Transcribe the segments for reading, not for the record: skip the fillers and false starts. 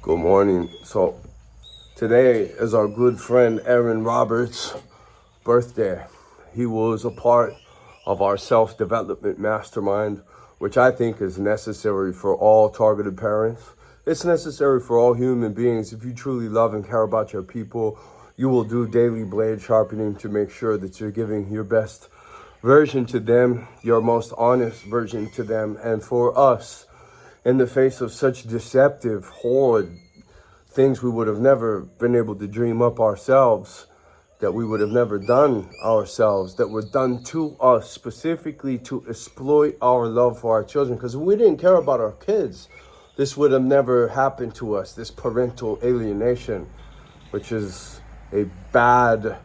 Good morning. So today is our good friend Aron Roberts' birthday. He was a part of our self-development mastermind, which I think is necessary for all targeted parents. It's necessary for all human beings. If you truly love and care about your people, you will do daily blade sharpening to make sure that you're giving your best version to them, your most honest version to them. And for us, in the face of such deceptive, horrid things we would have never been able to dream up ourselves, that we would have never done ourselves, that were done to us specifically to exploit our love for our children. Because if we didn't care about our kids, this would have never happened to us. This parental alienation, which is a bad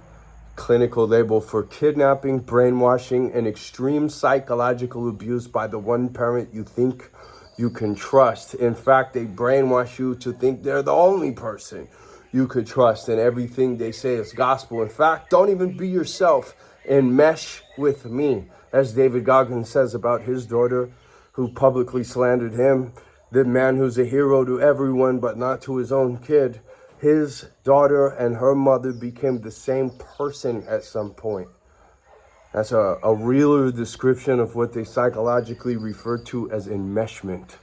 clinical label for kidnapping, brainwashing, and extreme psychological abuse by the one parent you think you can trust. In fact, they brainwash you to think they're the only person you could trust and everything they say is gospel. In fact, don't even be yourself and mesh with me. As David Goggins says about his daughter who publicly slandered him, the man who's a hero to everyone but not to his own kid. His daughter and her mother became the same person at some point. That's a realer description of what they psychologically refer to as enmeshment.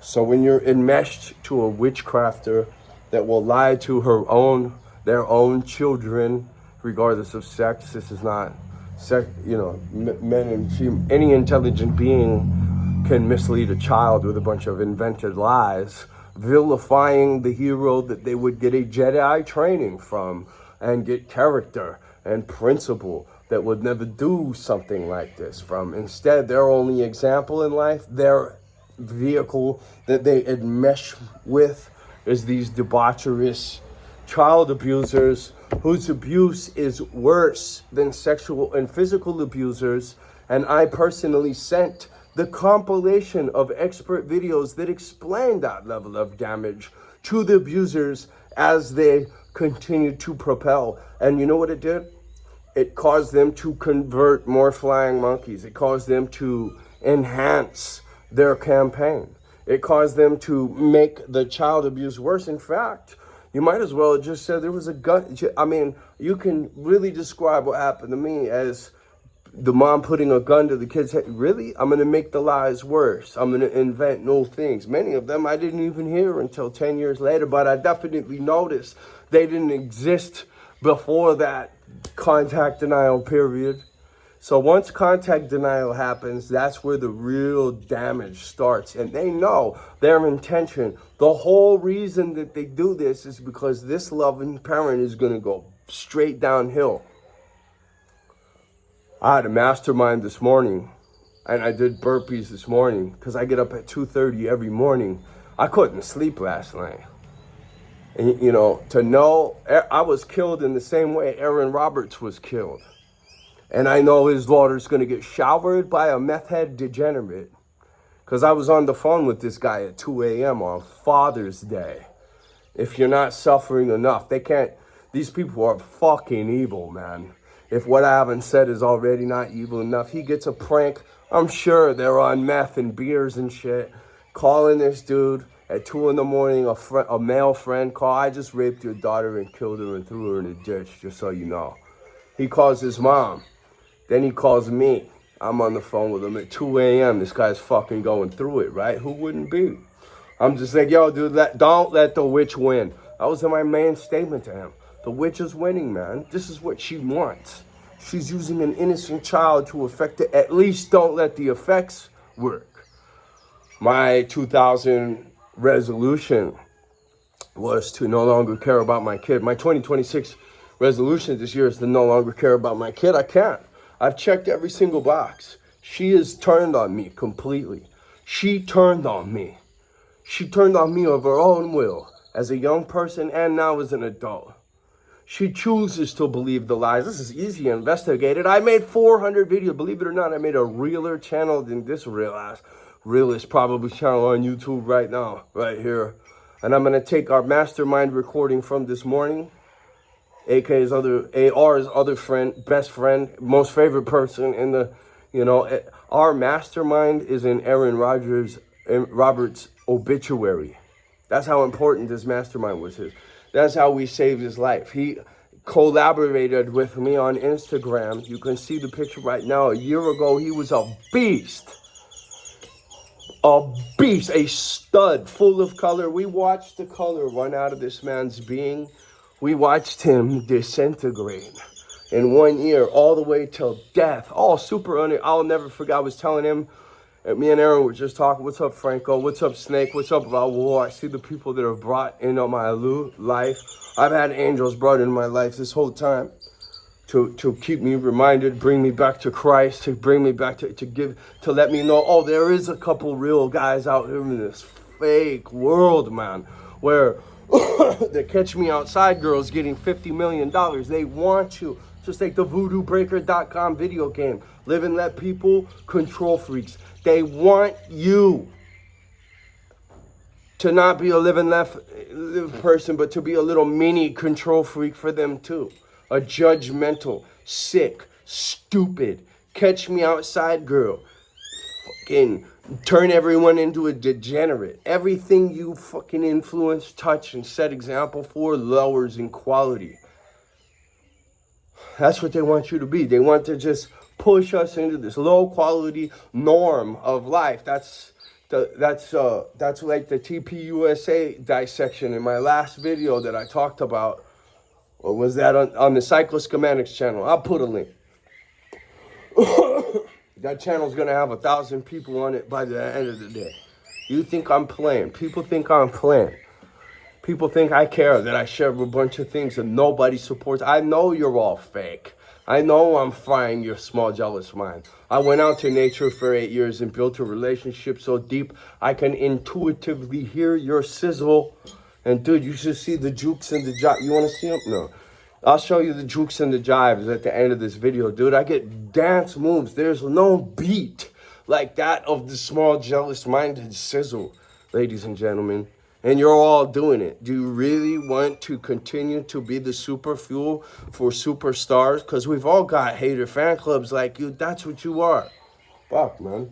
So when you're enmeshed to a witchcrafter that will lie to their own children, regardless of sex, this is not sex, men and female, any intelligent being can mislead a child with a bunch of invented lies, vilifying the hero that they would get a Jedi training from and get character and principle that would never do something like this from. Instead, their only example in life, their vehicle that they enmesh with, is these debaucherous child abusers whose abuse is worse than sexual and physical abusers. And I personally sent the compilation of expert videos that explain that level of damage to the abusers as they continue to propel. And you know what it did? It caused them to convert more flying monkeys. It caused them to enhance their campaign. It caused them to make the child abuse worse. In fact, you might as well have just said there was a gun. I mean, you can really describe what happened to me as the mom putting a gun to the kid's head. Really? I'm going to make the lies worse. I'm going to invent new things. Many of them I didn't even hear until 10 years later, but I definitely noticed they didn't exist before that contact denial period. So once contact denial happens, that's where the real damage starts. And they know their intention. The whole reason that they do this is because this loving parent is going to go straight downhill. I had a mastermind this morning, and I did burpees this morning because I get up at 2:30 every morning. I couldn't sleep last night. And, to know I was killed in the same way Aron Roberts was killed. And I know his daughter's going to get showered by a meth head degenerate. Because I was on the phone with this guy at 2 a.m. on Father's Day. If you're not suffering enough, these people are fucking evil, man. If what I haven't said is already not evil enough, he gets a prank. I'm sure they're on meth and beers and shit. Calling this dude at 2 in the morning, a male friend call, I just raped your daughter and killed her and threw her in a ditch, just so you know. He calls his mom. Then he calls me. I'm on the phone with him at 2 a.m. This guy's fucking going through it, right? Who wouldn't be? I'm just like, yo, dude, don't let the witch win. That was my main statement to him. The witch is winning, man. This is what she wants. She's using an innocent child to affect it. At least don't let the effects work. My 2000 resolution was to no longer care about my kid. My 2026 resolution this year is to no longer care about my kid. I can't. I've checked every single box. She has turned on me completely. She turned on me. She turned on me of her own will as a young person and now as an adult. She chooses to believe the lies. This is easy investigated. I made 400 videos. Believe it or not, I made a realer channel than this realist probably channel on YouTube right now, right here. And I'm going to take our mastermind recording from this morning. AR's other friend, best friend, most favorite person in the, our mastermind is in Aron Roberts' obituary. That's how important this mastermind was his. That's how we saved his life. He collaborated with me on Instagram. You can see the picture right now. A year ago, he was a beast. A beast, a stud, full of color. We watched the color run out of this man's being. We watched him disintegrate in 1 year, all the way till death. All super I'll never forget. I was telling him, me and Aaron were just talking. What's up, Franco? What's up, Snake? What's up, Raul? I see the people that are brought into my life. I've had angels brought into my life this whole time to keep me reminded, bring me back to Christ, to bring me back to let me know, oh, there is a couple real guys out here in this fake world, man, where the catch me outside girls getting $50 million. They want you. Just like the VoodooBreaker.com video game. Live and let people, control freaks. They want you to not be a live person, but to be a little mini control freak for them too. A judgmental, sick, stupid, catch me outside girl. Fucking turn everyone into a degenerate. Everything you fucking influence, touch, and set example for lowers in quality. That's what they want you to be. They want to just push us into this low quality norm of life. That's like the TPUSA dissection in my last video that I talked about. Or was that on the Cycloschematics channel? I'll put a link. That channel's gonna have 1,000 people on it by the end of the day. You think I'm playing? People think I'm playing. People think I care, that I share a bunch of things that nobody supports. I know you're all fake. I know I'm frying your small, jealous mind. I went out to nature for 8 years and built a relationship so deep I can intuitively hear your sizzle. And dude, you should see the jukes and the jives. You want to see them? No. I'll show you the jukes and the jives at the end of this video, dude. I get dance moves. There's no beat like that of the small, jealous-minded sizzle, ladies and gentlemen. And you're all doing it. Do you really want to continue to be the super fuel for superstars? Because we've all got hater fan clubs like you. That's what you are. Fuck, man.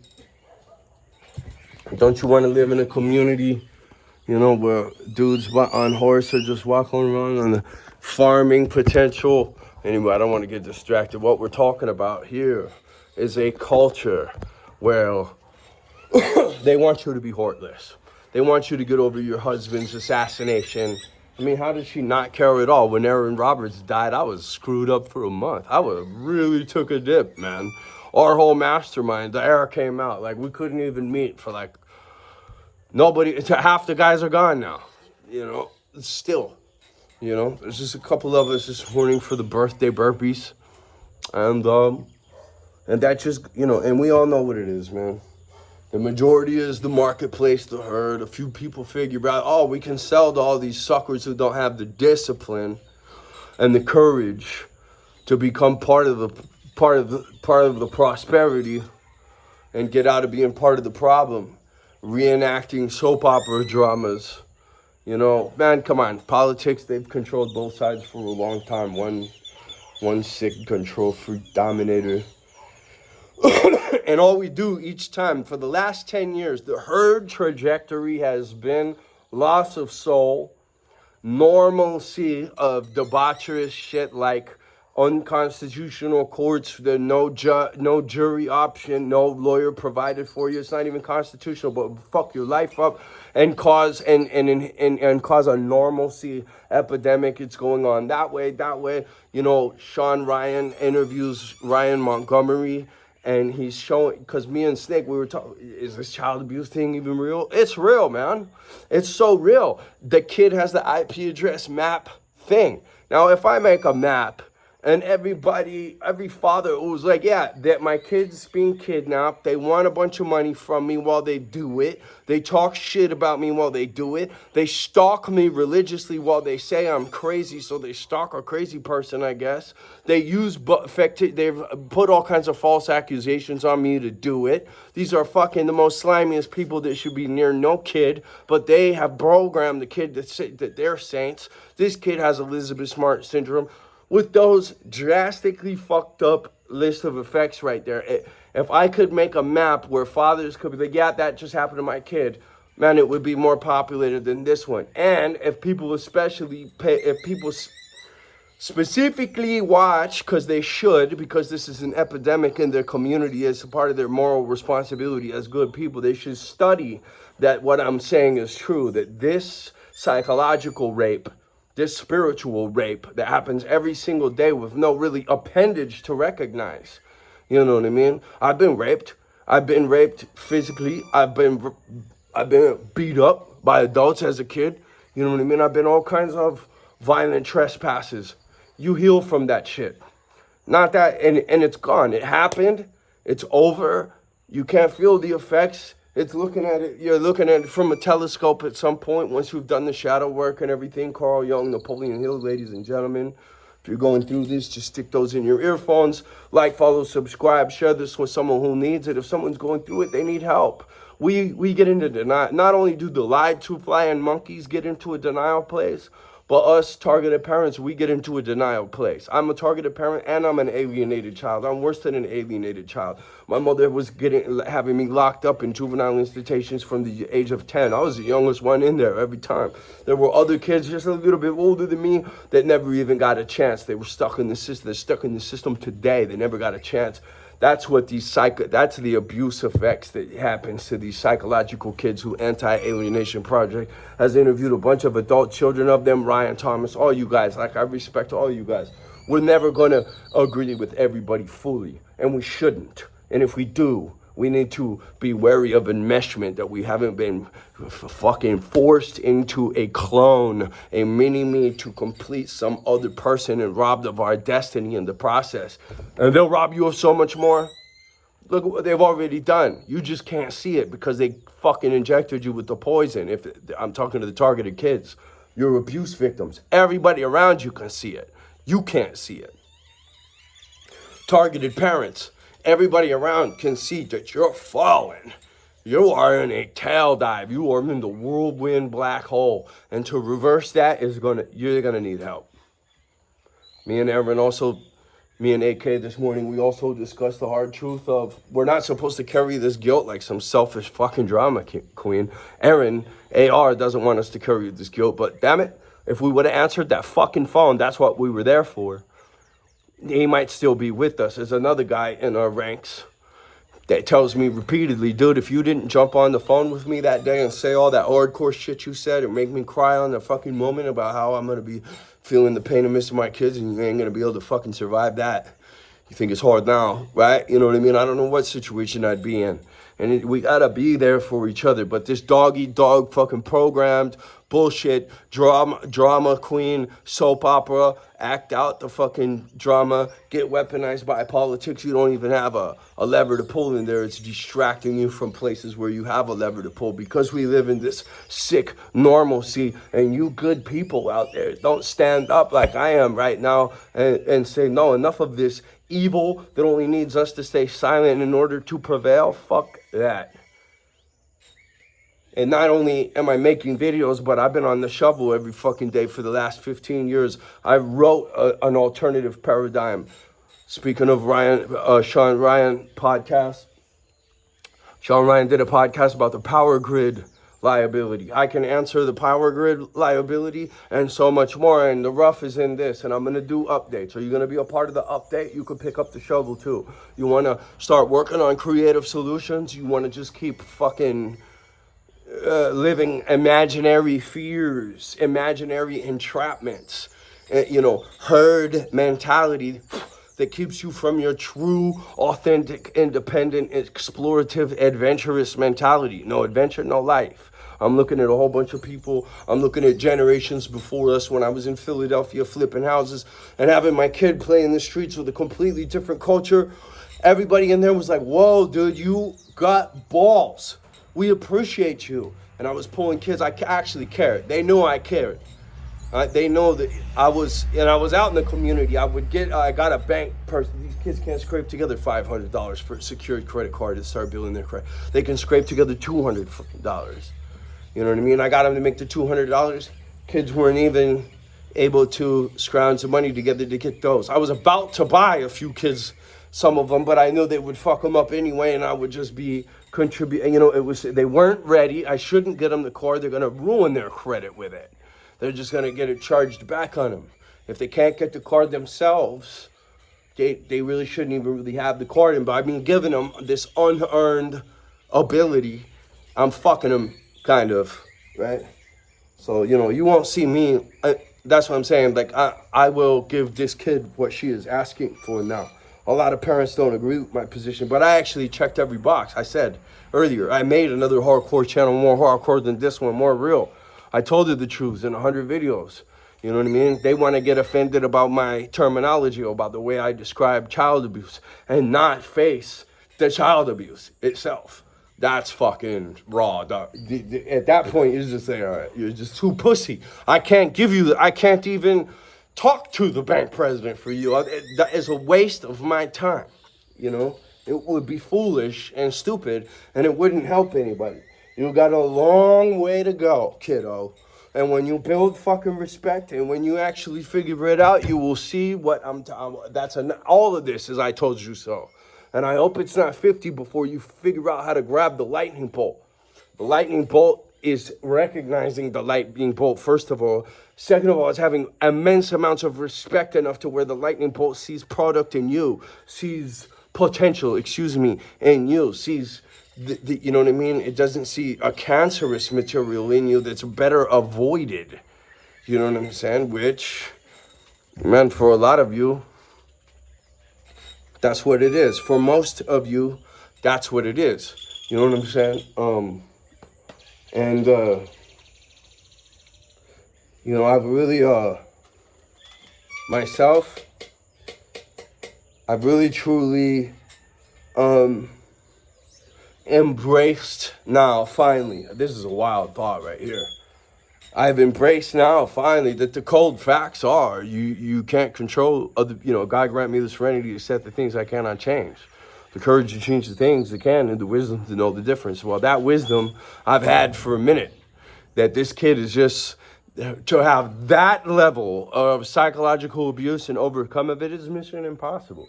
Don't you want to live in a community, you know, where dudes on horse are just walking around on the farming potential? Anyway, I don't want to get distracted. What we're talking about here is a culture where they want you to be heartless. They want you to get over your husband's assassination. I mean, how did she not care at all? When Aron Roberts died, I was screwed up for a month. I really took a dip, man. Our whole mastermind, the era came out. Like, we couldn't even meet for like, nobody, half the guys are gone now. You know, still, you know, there's just a couple of us this morning for the birthday burpees. And that just, you know, and we all know what it is, man. The majority is the marketplace, the herd. A few people figure out, oh, we can sell to all these suckers who don't have the discipline and the courage to become part of the prosperity and get out of being part of the problem. Reenacting soap opera dramas. You know, man, come on. Politics, they've controlled both sides for a long time. One sick control freak dominator. And all we do each time, for the last 10 years, the herd trajectory has been loss of soul, normalcy of debaucherous shit like unconstitutional courts, the no jury option, no lawyer provided for you. It's not even constitutional, but fuck your life up and cause cause a normalcy epidemic. It's going on that way. You know, Sean Ryan interviews Ryan Montgomery. And he's showing, because me and Snake, we were talking, is this child abuse thing even real? It's real, man. It's so real. The kid has the IP address map thing. Now, if I make a map and every father who's like, yeah, that my kid's being kidnapped, they want a bunch of money from me while they do it. They talk shit about me while they do it. They stalk me religiously while they say I'm crazy, so they stalk a crazy person, I guess. They've put all kinds of false accusations on me to do it. These are fucking the most slimiest people that should be near no kid, but they have programmed the kid that they're saints. This kid has Elizabeth Smart syndrome. With those drastically fucked up list of effects right there, if I could make a map where fathers could be like, yeah, that just happened to my kid, man, it would be more populated than this one. And if people specifically watch, because they should, because this is an epidemic in their community as a part of their moral responsibility as good people, they should study that what I'm saying is true, that this psychological rape, this spiritual rape that happens every single day with no really appendage to recognize. You know what I mean? I've been raped. I've been raped physically. I've been beat up by adults as a kid. You know what I mean? I've been all kinds of violent trespasses. You heal from that shit. Not that, and it's gone. It happened. It's over. You can't feel the effects. It's looking at it. You're looking at it from a telescope at some point once you've done the shadow work and everything. Carl Jung, Napoleon Hill, ladies and gentlemen. If you're going through this, just stick those in your earphones. Like, follow, subscribe, share this with someone who needs it. If someone's going through it, they need help. We get into denial. Not only do the lied to flying monkeys get into a denial place, but us targeted parents, we get into a denial place. I'm a targeted parent and I'm an alienated child. I'm worse than an alienated child. My mother was having me locked up in juvenile institutions from the age of 10. I was the youngest one in there every time. There were other kids just a little bit older than me that never even got a chance. They were stuck in the system. They're stuck in the system today. They never got a chance. That's what that's the abuse effects that happens to these psychological kids who Anti-Alienation Project has interviewed a bunch of adult children of them, Ryan Thomas, all you guys. Like, I respect all you guys. We're never going to agree with everybody fully, and we shouldn't. And if we do, we need to be wary of enmeshment, that we haven't been fucking forced into a clone, a mini-me to complete some other person and robbed of our destiny in the process. And they'll rob you of so much more. Look at what they've already done. You just can't see it because they fucking injected you with the poison. If I'm talking to the targeted kids, you're abuse victims. Everybody around you can see it. You can't see it. Targeted parents. Everybody around can see that you're falling. You are in a tail dive. You are in the whirlwind black hole. And to reverse that you're gonna need help. Me and AK this morning, we also discussed the hard truth of we're not supposed to carry this guilt like some selfish fucking drama queen. Aron, AR, doesn't want us to carry this guilt, but damn it, if we would have answered that fucking phone, that's what we were there for. He might still be with us. There's another guy in our ranks that tells me repeatedly, dude, if you didn't jump on the phone with me that day and say all that hardcore shit you said and make me cry on the fucking moment about how I'm going to be feeling the pain of missing my kids and you ain't going to be able to fucking survive that. You think it's hard now, right? You know what I mean? I don't know what situation I'd be in. And we got to be there for each other. But this dog-eat-dog fucking programmed bullshit, drama queen, soap opera, act out the fucking drama, get weaponized by politics. You don't even have a lever to pull in there. It's distracting you from places where you have a lever to pull because we live in this sick normalcy. And you good people out there don't stand up like I am right now and say, no, enough of this evil that only needs us to stay silent in order to prevail. Fuck that. And not only am I making videos, but I've been on the shovel every fucking day for the last 15 years. I wrote an alternative paradigm. Speaking of Sean Ryan podcast, Sean Ryan did a podcast about the power grid liability. I can answer the power grid liability and so much more. And the rough is in this, and I'm going to do updates. Are you going to be a part of the update? You could pick up the shovel too. You want to start working on creative solutions? You want to just keep fucking living imaginary fears, imaginary entrapments, herd mentality that keeps you from your true, authentic, independent, explorative, adventurous mentality. No adventure, no life. I'm looking at a whole bunch of people. I'm looking at generations before us when I was in Philadelphia flipping houses and having my kid play in the streets with a completely different culture. Everybody in there was like, whoa, dude, you got balls. We appreciate you. And I was pulling kids. I actually cared. They knew I cared. They know that I was out in the community. I got a bank person. These kids can't scrape together $500 for a secured credit card to start building their credit. They can scrape together $200. You know what I mean? I got them to make the $200. Kids weren't even able to scrounge the money together to get those. I was about to buy a few kids, some of them, but I knew they would fuck them up anyway, and I would just be contribute. You know, they weren't ready. I shouldn't get them the card. They're going to ruin their credit with it. They're just going to get it charged back on them. If they can't get the card themselves, they really shouldn't even really have the card. And by me giving them this unearned ability, I'm fucking them, kind of, right? So, you know, you won't see me. That's what I'm saying. Like, I will give this kid what she is asking for now. A lot of parents don't agree with my position, but I actually checked every box. I said earlier, I made another hardcore channel, more hardcore than this one, more real. I told her the truth in 100 videos. You know what I mean? They want to get offended about my terminology, about the way I describe child abuse, and not face the child abuse itself. That's fucking raw, dog. At that point, you're just saying, all right, you're just too pussy. I can't give you I can't even talk to the bank president for you. That is a waste of my time, you know? It would be foolish and stupid, and it wouldn't help anybody. You got a long way to go, kiddo. And when you build fucking respect, and when you actually figure it out, you will see what all of this is I told you so. And I hope it's not 50 before you figure out how to grab the lightning bolt. The lightning bolt is recognizing the lightning bolt, first of all. Second of all, it's having immense amounts of respect enough to where the lightning bolt sees product in you, sees potential, in you, sees, you know what I mean? It doesn't see a cancerous material in you that's better avoided. You know what I'm saying? Which, man, for a lot of you, that's what it is. For most of you, that's what it is. You know what I'm saying? You know, I've really, myself, I've really truly, embraced now, finally. This is a wild thought right here. I've embraced now, finally, that the cold facts are you can't control other, you know, God grant me the serenity to set the things I cannot change, the courage to change the things that can, and the wisdom to know the difference. Well, that wisdom I've had for a minute, that this kid is just, to have that level of psychological abuse and overcome of it is mission impossible.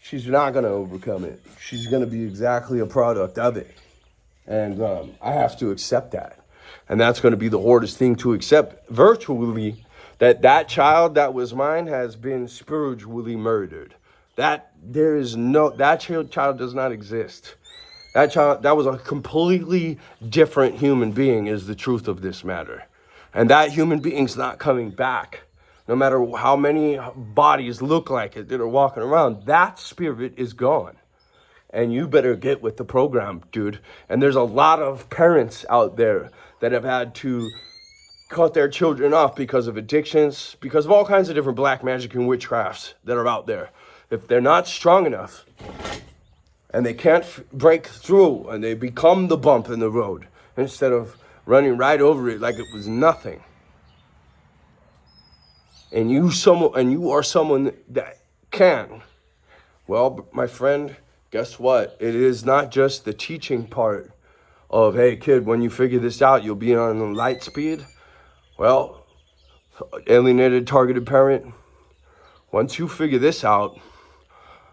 She's not going to overcome it. She's going to be exactly a product of it. And I have to accept that. And that's going to be the hardest thing to accept virtually, that child that was mine has been spiritually murdered. That child does not exist. That child, that was a completely different human being, is the truth of this matter. And that human being's not coming back. No matter how many bodies look like it that are walking around, that spirit is gone. And you better get with the program, dude. And there's a lot of parents out there that have had to cut their children off because of addictions, because of all kinds of different black magic and witchcrafts that are out there. If they're not strong enough and they can't break through, and they become the bump in the road instead of running right over it like it was nothing. And you are someone that can. Well, my friend, guess what? It is not just the teaching part of, hey, kid, when you figure this out, you'll be on light speed. Well, alienated, targeted parent, once you figure this out,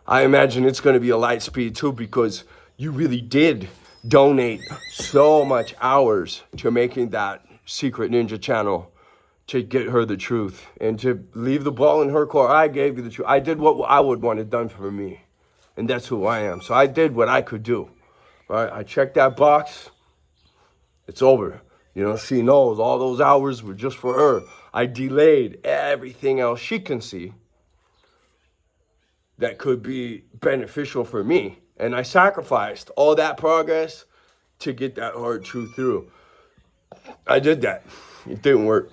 I imagine it's going to be a light speed too, because you really did donate so much hours to making that secret ninja channel to get her the truth and to leave the ball in her court. I gave you the truth. I did what I would want it done for me. And that's who I am. So I did what I could do. Right? I checked that box. It's over. You know, she knows all those hours were just for her. I delayed everything else she can see that could be beneficial for me. And I sacrificed all that progress to get that hard truth through. I did that. It didn't work.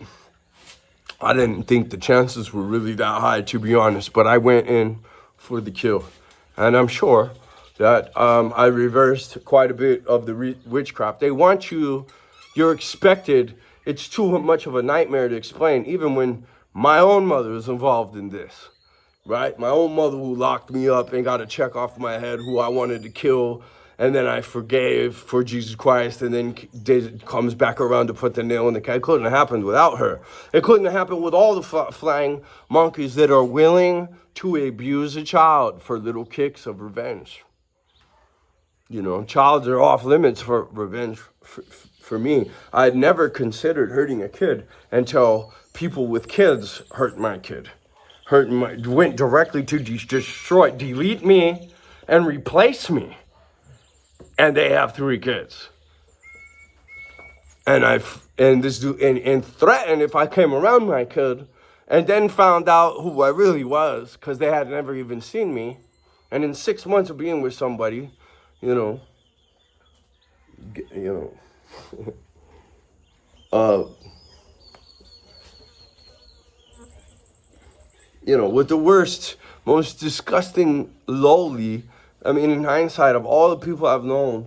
I didn't think the chances were really that high, to be honest, but I went in for the kill. And I'm sure that I reversed quite a bit of the witchcraft. They want you're expected. It's too much of a nightmare to explain, even when my own mother is involved in this, right? My own mother, who locked me up and got a check off my head, who I wanted to kill, and then I forgave for Jesus Christ, and then comes back around to put the nail in the coffin. It couldn't have happened without her. It couldn't have happened with all the flying monkeys that are willing to abuse a child for little kicks of revenge. Childs are off limits for revenge for me. I had never considered hurting a kid until people with kids hurt my kid. Went directly to destroy, delete me, and replace me. And they have 3 kids. And this dude and threatened if I came around my kid, and then found out who I really was because they had never even seen me. And in 6 months of being with somebody, you know, with the worst, most disgusting, lowly. I mean, in hindsight, of all the people I've known,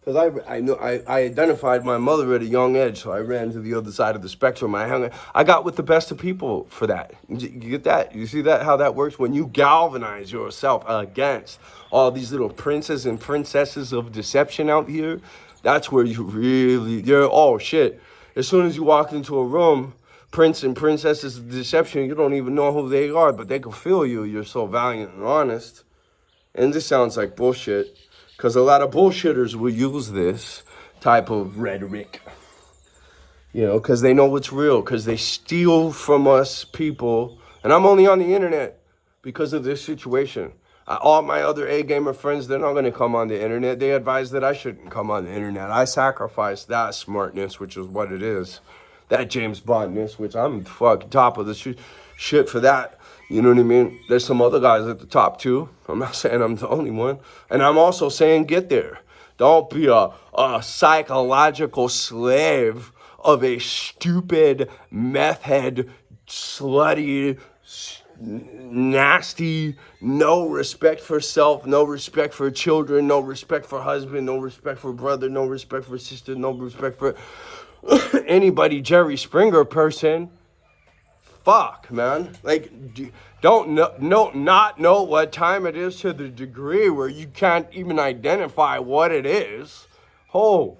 because I identified my mother at a young age, so I ran to the other side of the spectrum. I got with the best of people for that. You get that? You see that, how that works? When you galvanize yourself against all these little princes and princesses of deception out here, that's where you're, oh shit. As soon as you walk into a room, prince and princesses of deception, you don't even know who they are, but they can feel you. You're so valiant and honest. And this sounds like bullshit, because a lot of bullshitters will use this type of rhetoric, because they know what's real, because they steal from us people. And I'm only on the internet because of this situation. All my other A-gamer friends, they're not going to come on the internet. They advise that I shouldn't come on the internet. I sacrifice that smartness, which is what it is. That James Bondness, which I'm fucking top of the shit for that. You know what I mean? There's some other guys at the top too. I'm not saying I'm the only one. And I'm also saying get there. Don't be a psychological slave of a stupid, meth head, slutty, nasty, no respect for self, no respect for children, no respect for husband, no respect for brother, no respect for sister, no respect for anybody, Jerry Springer person. Fuck, man. Like, not know what time it is to the degree where you can't even identify what it is. Oh,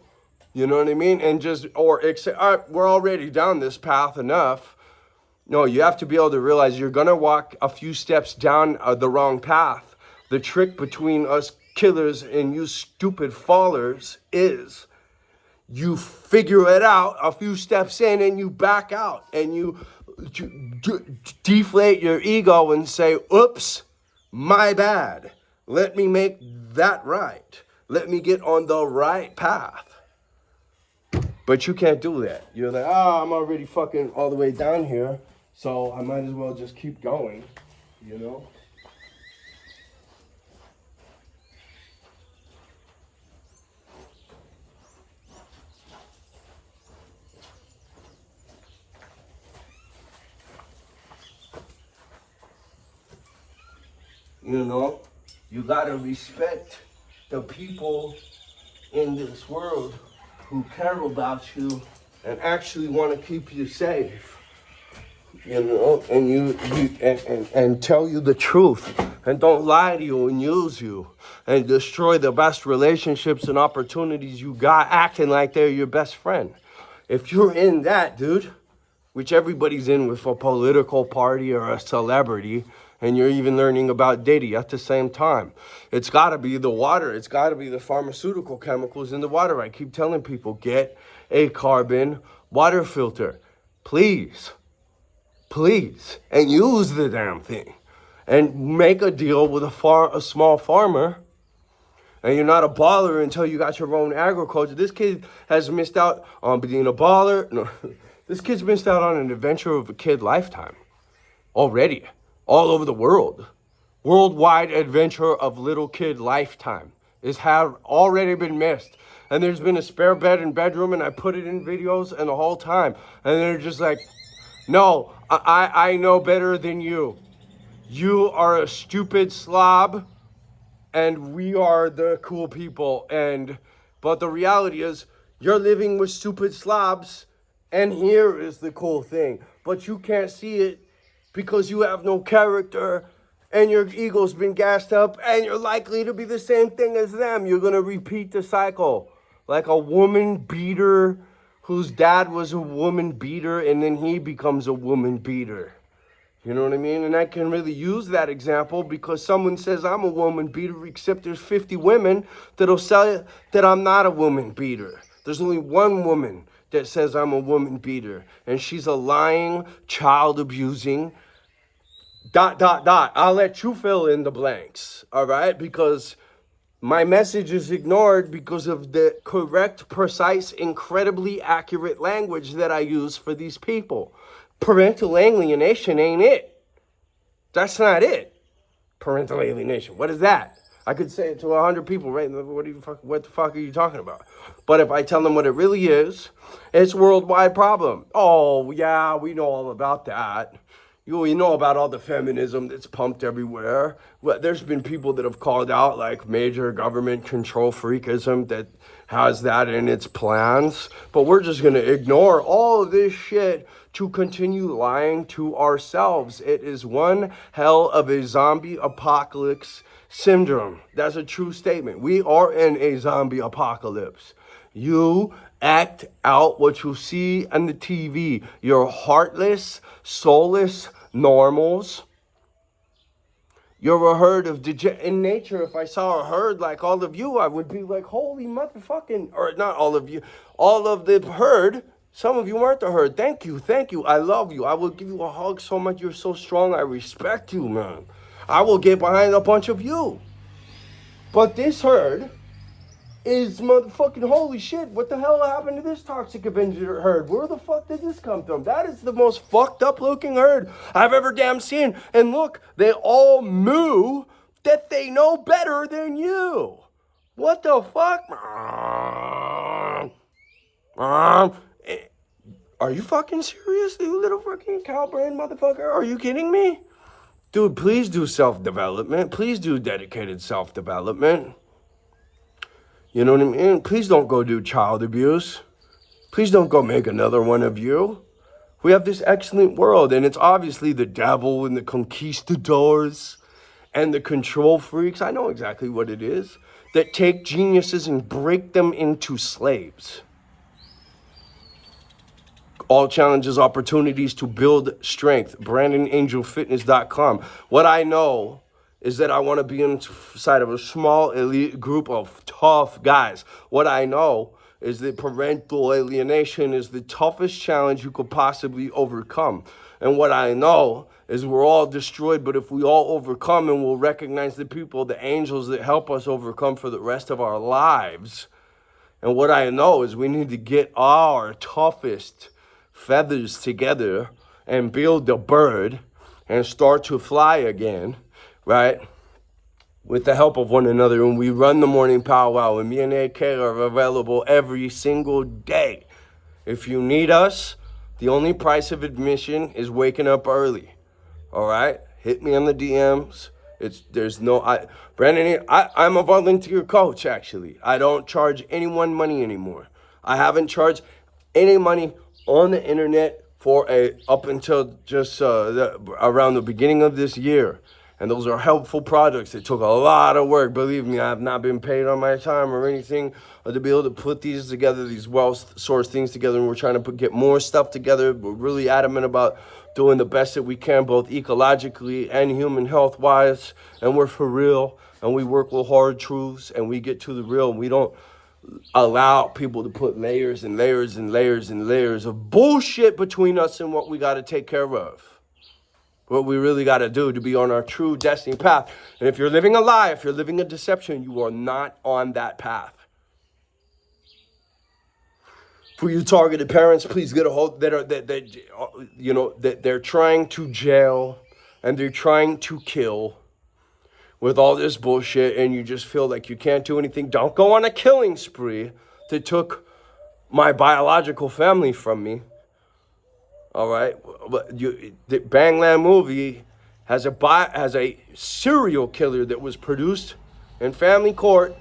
you know what I mean? And just, we're already down this path enough. No, you have to be able to realize you're going to walk a few steps down the wrong path. The trick between us killers and you stupid fallers is you figure it out a few steps in and you back out and you deflate your ego and say, oops, my bad. Let me make that right. Let me get on the right path. But you can't do that. You're like, I'm already fucking all the way down here, so I might as well just keep going, You gotta respect the people in this world who care about you and actually want to keep you safe. And you and tell you the truth and don't lie to you and use you and destroy the best relationships and opportunities you got acting like they're your best friend. If you're in that, dude, which everybody's in with a political party or a celebrity, and you're even learning about Diddy at the same time. It's got to be the water. It's got to be the pharmaceutical chemicals in the water. I keep telling people, get a carbon water filter. Please. And use the damn thing. And make a deal with a small farmer. And you're not a baller until you got your own agriculture. This kid has missed out on being a baller. No, this kid's missed out on an adventure of a kid lifetime already. All over the world. Worldwide adventure of little kid lifetime have already been missed. And there's been a spare bed and bedroom, and I put it in videos and the whole time. And they're just like, no, I know better than you. You are a stupid slob, and we are the cool people. But the reality is, you're living with stupid slobs, and here is the cool thing. But you can't see it because you have no character and your ego's been gassed up and you're likely to be the same thing as them. You're going to repeat the cycle. Like a woman beater whose dad was a woman beater and then he becomes a woman beater. You know what I mean? And I can really use that example because someone says I'm a woman beater, except there's 50 women that'll say that I'm not a woman beater. There's only one woman that says I'm a woman beater, and she's a lying, child abusing, ... I'll let you fill in the blanks, all right? Because my message is ignored because of the correct, precise, incredibly accurate language that I use for these people. Parental alienation ain't it. That's not it. Parental alienation. What is that? I could say it to 100 people, right? What the fuck are you talking about? But if I tell them what it really is, it's a worldwide problem. Oh, yeah, we know all about that. You know about all the feminism that's pumped everywhere. Well, there's been people that have called out like major government control freakism that has that in its plans. But we're just going to ignore all of this shit to continue lying to ourselves. It is one hell of a zombie apocalypse syndrome. That's a true statement. We are in a zombie apocalypse. You act out what you see on the TV. You're heartless, soulless normals. You're a herd of in nature. If I saw a herd like all of you, I would be like, holy motherfucking, or not all of you, all of the herd. Some of you aren't the herd. Thank you. I love you. I will give you a hug so much. You're so strong. I respect you, man. I will get behind a bunch of you. But this herd is motherfucking holy shit. What the hell happened to this toxic Avenger herd? Where the fuck did this come from? That is the most fucked up looking herd I've ever damn seen. And look, they all moo that they know better than you. What the fuck? Are you fucking serious, you little fucking cow brain motherfucker? Are you kidding me? Dude, please do self-development. Please do dedicated self-development. You know what I mean? Please don't go do child abuse. Please don't go make another one of you. We have this excellent world, and it's obviously the devil and the conquistadors and the control freaks. I know exactly what it is. That take geniuses and break them into slaves. All challenges, opportunities to build strength. BrandonAngelFitness.com. What I know is that I want to be inside of a small elite group of tough guys. What I know is that parental alienation is the toughest challenge you could possibly overcome. And what I know is we're all destroyed, but if we all overcome and we'll recognize the people, the angels that help us overcome for the rest of our lives. And what I know is we need to get our toughest feathers together and build a bird and start to fly again. Right? With the help of one another. And we run the morning powwow, and me and AK are available every single day. If you need us, the only price of admission is waking up early. All right? Hit me on the DMs. Brandon, I'm a volunteer coach, actually. I don't charge anyone money anymore. I haven't charged any money on the internet up until just around the beginning of this year. And those are helpful projects. It took a lot of work. Believe me, I have not been paid on my time or anything to be able to put these together, these well-sourced things together. And we're trying to get more stuff together. We're really adamant about doing the best that we can, both ecologically and human health-wise. And we're for real. And we work with hard truths. And we get to the real. And we don't allow people to put layers and layers and layers and layers of bullshit between us and what we got to take care of. What we really got to do to be on our true destiny path. And if you're living a lie, if you're living a deception, you are not on that path. For you targeted parents, please get a hold that they're trying to jail and they're trying to kill with all this bullshit, and you just feel like you can't do anything. Don't go on a killing spree that took my biological family from me. All right, the BangLand movie has a serial killer that was produced in family court,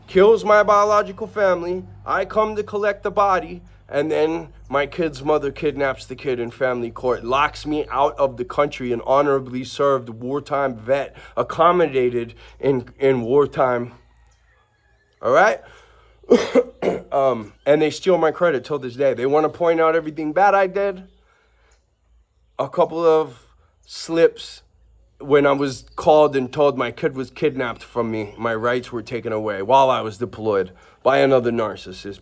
kills my biological family. I come to collect the body, and then my kid's mother kidnaps the kid in family court, locks me out of the country, an honorably served wartime vet, accommodated in wartime. All right. And they steal my credit till this day. They want to point out everything bad I did. A couple of slips when I was called and told my kid was kidnapped from me. My rights were taken away while I was deployed by another narcissist,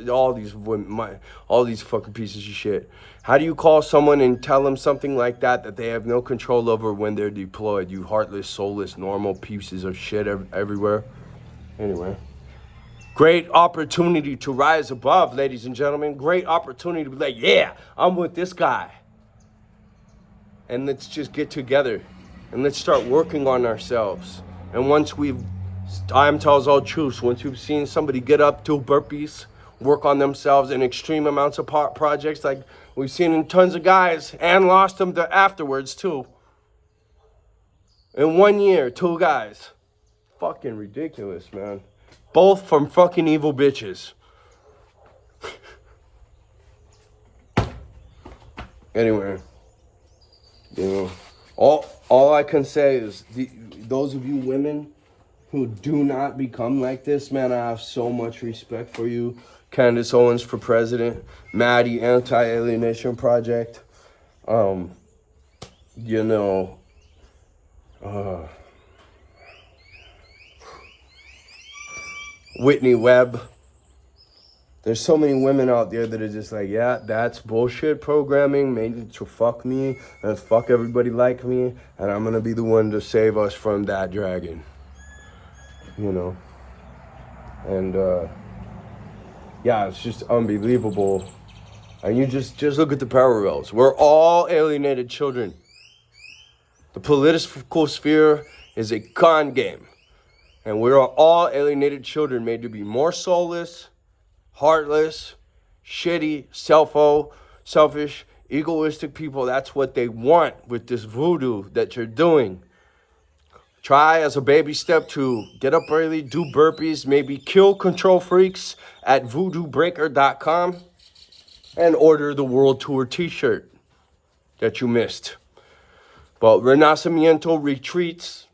all these fucking pieces of shit. How do you call someone and tell them something like that they have no control over when they're deployed? You heartless, soulless, normal pieces of shit everywhere. Anyway. Great opportunity to rise above, ladies and gentlemen. Great opportunity to be like, yeah, I'm with this guy. And let's just get together and let's start working on ourselves. And once time tells all truths, once you've seen somebody get up, do burpees, work on themselves in extreme amounts of projects like we've seen in tons of guys and lost them afterwards too. In 1 year, 2 guys. Fucking ridiculous, man. Both from fucking evil bitches. Anyway, you know, all I can say is those of you women who do not become like this, man, I have so much respect for you. Candace Owens for president, Maddie Anti-Alienation Project, you know, Whitney Webb. There's so many women out there that are just like, yeah, that's bullshit programming made to fuck me and fuck everybody like me, and I'm gonna be the one to save us from that dragon. You know? And yeah, it's just unbelievable. And you just look at the parallels. We're all alienated children. The political sphere is a con game. And we are all alienated children made to be more soulless, heartless, shitty, selfish, egoistic people. That's what they want with this voodoo that you're doing. Try as a baby step to get up early, do burpees, maybe kill control freaks at voodoobreaker.com and order the World Tour t-shirt that you missed. But Renacimiento retreats,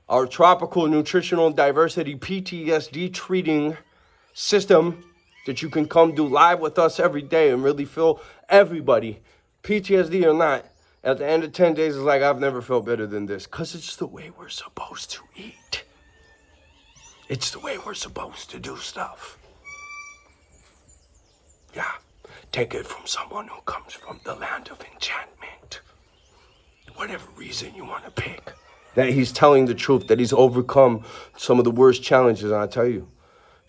our tropical nutritional diversity PTSD treating system that you can come do live with us every day and really feel everybody, PTSD or not, at the end of 10 days is like, I've never felt better than this. Because it's the way we're supposed to eat. It's the way we're supposed to do stuff. Yeah, take it from someone who comes from the land of enchantment. Whatever reason you want to pick. That he's telling the truth, that he's overcome some of the worst challenges. And I tell you,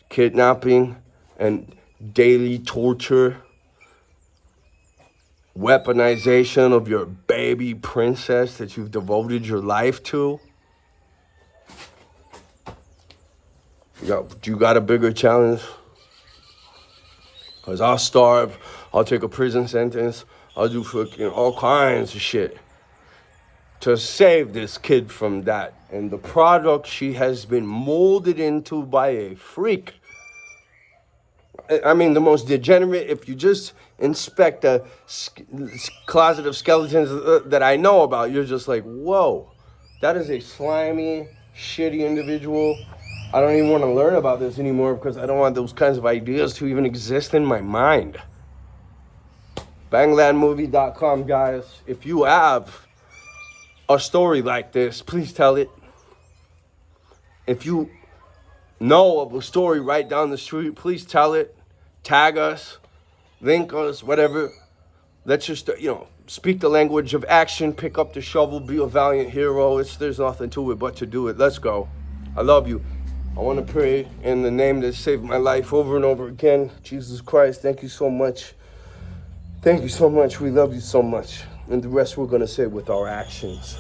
kidnapping and daily torture, weaponization of your baby princess that you've devoted your life to. You got a bigger challenge? Because I'll starve, I'll take a prison sentence, I'll do fucking all kinds of shit to save this kid from that. And the product she has been molded into by a freak. I mean, the most degenerate, if you just inspect a closet of skeletons that I know about, you're just like, whoa, that is a slimy, shitty individual. I don't even want to learn about this anymore because I don't want those kinds of ideas to even exist in my mind. BangLandMovie.com, guys. If you have a story like this, please tell it. If you know of a story right down the street, please tell it. Tag us, link us, whatever. Let's just, speak the language of action, pick up the shovel, be a valiant hero. There's nothing to it but to do it. Let's go. I love you. I want to pray in the name that saved my life over and over again. Jesus Christ, thank you so much. Thank you so much. We love you so much. And the rest we're going to say with our actions.